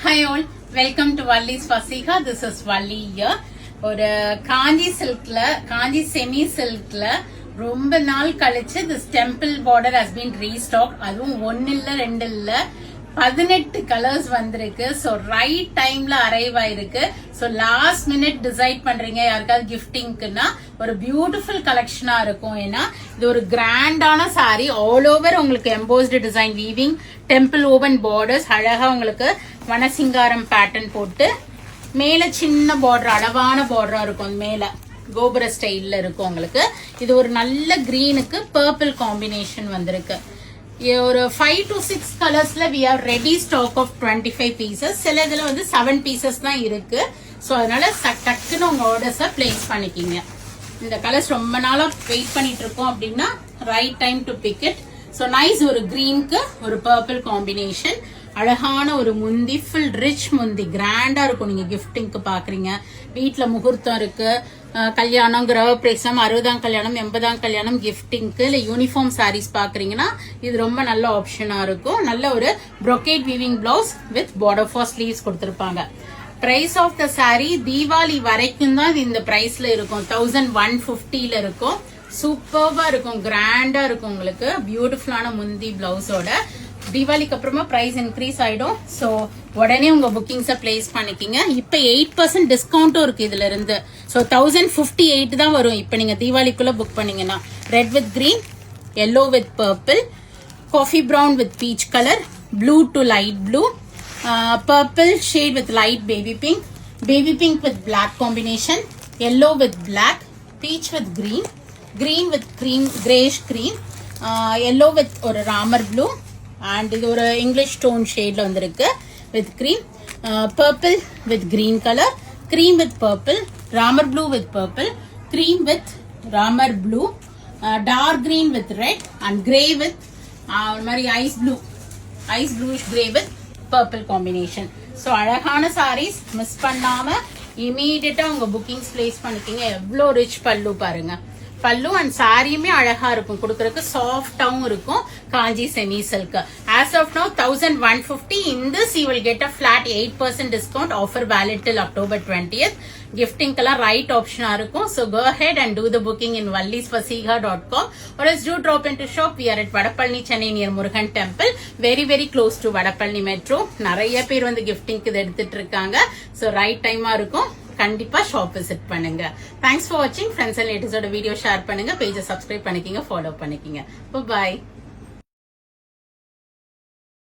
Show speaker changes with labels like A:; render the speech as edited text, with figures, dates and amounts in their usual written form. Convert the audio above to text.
A: Hi all, welcome to Valli's Fasika. This is Valli here. ஒரு காஞ்சி சில்க்ல காஞ்சி semi சில்க்ல ரொம்ப நாள் கழிச்சு this temple border has been restocked. அதுவும் 1 இல்ல 2 இல்ல 18 கலர்ஸ் வந்திருக்கு. சோ ரைட் டைம்ல அரைவ் ஆயிருக்கு. சோ லாஸ்ட் மினிட் டிசைட் பண்றீங்க யாருக்காவது கிஃப்டிங்க்குன்னா ஒரு பியூட்டிஃபுல் கலெக்ஷனா இருக்கும். ஏன்னா இது ஒரு கிராண்டான சாரி, ஆல் ஓவர் உங்களுக்கு embossed design weaving, temple open borders, அழகா உங்களுக்கு வனசிங்காரம் பேட்டர்ன் போட்டு மேல சின்ன பார்டர், அளவான பார்டரா இருக்கும். மேல கோபுர ஸ்டைல்ல இருக்கும் உங்களுக்கு. இது ஒரு நல்ல கிரீனுக்கு பர்பிள் காம்பினேஷன் வந்திருக்கு. ஒரு 5 to 6 கலர்ஸ்ல we have ready stock of 25 pieces. சில இதுல வந்து 7 pieces தான் இருக்கு. சோ அதனால டக்குன்னு உங்க ஆர்டர்ஸ பிளேஸ் பண்ணிக்கிங்க. இந்த கலர்ஸ் ரொம்ப நாளா வெயிட் பண்ணிட்டு இருக்கோம் அப்படின்னா right time to pick it. So nice, ஒரு கிரீனுக்கு ஒரு பர்பிள் காம்பினேஷன், அழகான ஒரு முந்தி, ஃபுல் ரிச் முந்தி, கிராண்டா இருக்கும். நீங்க கிஃப்டிங்க்கு பாக்குறீங்க, வீட்டுல முகூர்த்தம் இருக்கு, கல்யாணம், கிரகப்பிரவேசம், 60ஆம் கல்யாணம், 80ஆம் கல்யாணம், கிஃப்டிங்க்கு இல்ல யூனிஃபார்ம் சாரீஸ் பாக்குறீங்கன்னா இது ரொம்ப நல்ல ஆப்ஷனா இருக்கும். நல்ல ஒரு brocade weaving blouse with border for sleeves கொடுத்திருப்பாங்க. Price of the sari Deepavali வரைக்கும் தான் இந்த பிரைஸ்ல இருக்கும். 1150ல இருக்கும். சூப்பர்வா இருக்கும், கிராண்டா இருக்கும் உங்களுக்கு. பியூட்டிஃபுல்லான முந்தி பிளவுஸோட. தீபாவளிக்கு அப்புறமா பிரைஸ் இன்க்ரீஸ் ஆயிடும். சோ உடனே உங்க புக்கிங்ஸ பிளேஸ் பண்ணிக்கிங்க. இப்ப 8% டிஸ்கவுண்டும் இருக்கு இதுல இருந்து. சோ 1058 தான் வரும் இப்ப நீங்க தீபாவளிக்குள்ள புக் பண்ணீங்கன்னா. Red with green, yellow with purple, coffee brown with peach colour, blue to light blue, purple shade with light baby pink with black combination, yellow with black, peach with green with cream, grayish cream, yellow with ஒரு Ramar blue, and இது ஒரு English tone ஷேட்ல வந்திருக்கு with cream, purple with green color, cream with purple, Ramar blue with purple, cream with Ramar blue, dark green with red, and grey with ஒரு மாதிரி ice bluish grey with purple combination. So அழகான sarees miss பண்ணாம இமீடியட்டா உங்க bookings place பண்ணிக்கீங்க. எவ்வளோ rich பல்லு பாருங்க. பல்லு அண்ட் சாரியுமே அழகா இருக்கும், கொடுக்கறதுக்கு சாஃப்டாவும் இருக்கும். Kanchi semi silk as of now 1150. In this you will get a flat 8% discount offer valid till October 20th. Gifting kala right option இருக்கும். So go ahead and do the booking in vallisfasiga.com or else do drop into shop. We are at Vadapalni, Chennai near Murugan Temple, very close to Vadapalni Metro. நிறைய பேர் வந்து கிஃப்டிங்க்கு இதை எடுத்துட்டு இருக்காங்க. So right time இருக்கும், கண்டிப்பா shop visit பண்ணுங்க. Thanks for வாட்சிங். ஃப்ரெண்ட்ஸ் அண்ட் ரிலேட்டிவ்ஸோட வீடியோ ஷேர் பண்ணுங்க, பேஜை சப்ஸ்கிரைப் பண்ணிக்கிங்க, ஃபாலோ பண்ணிக்கிங்க. பாய்.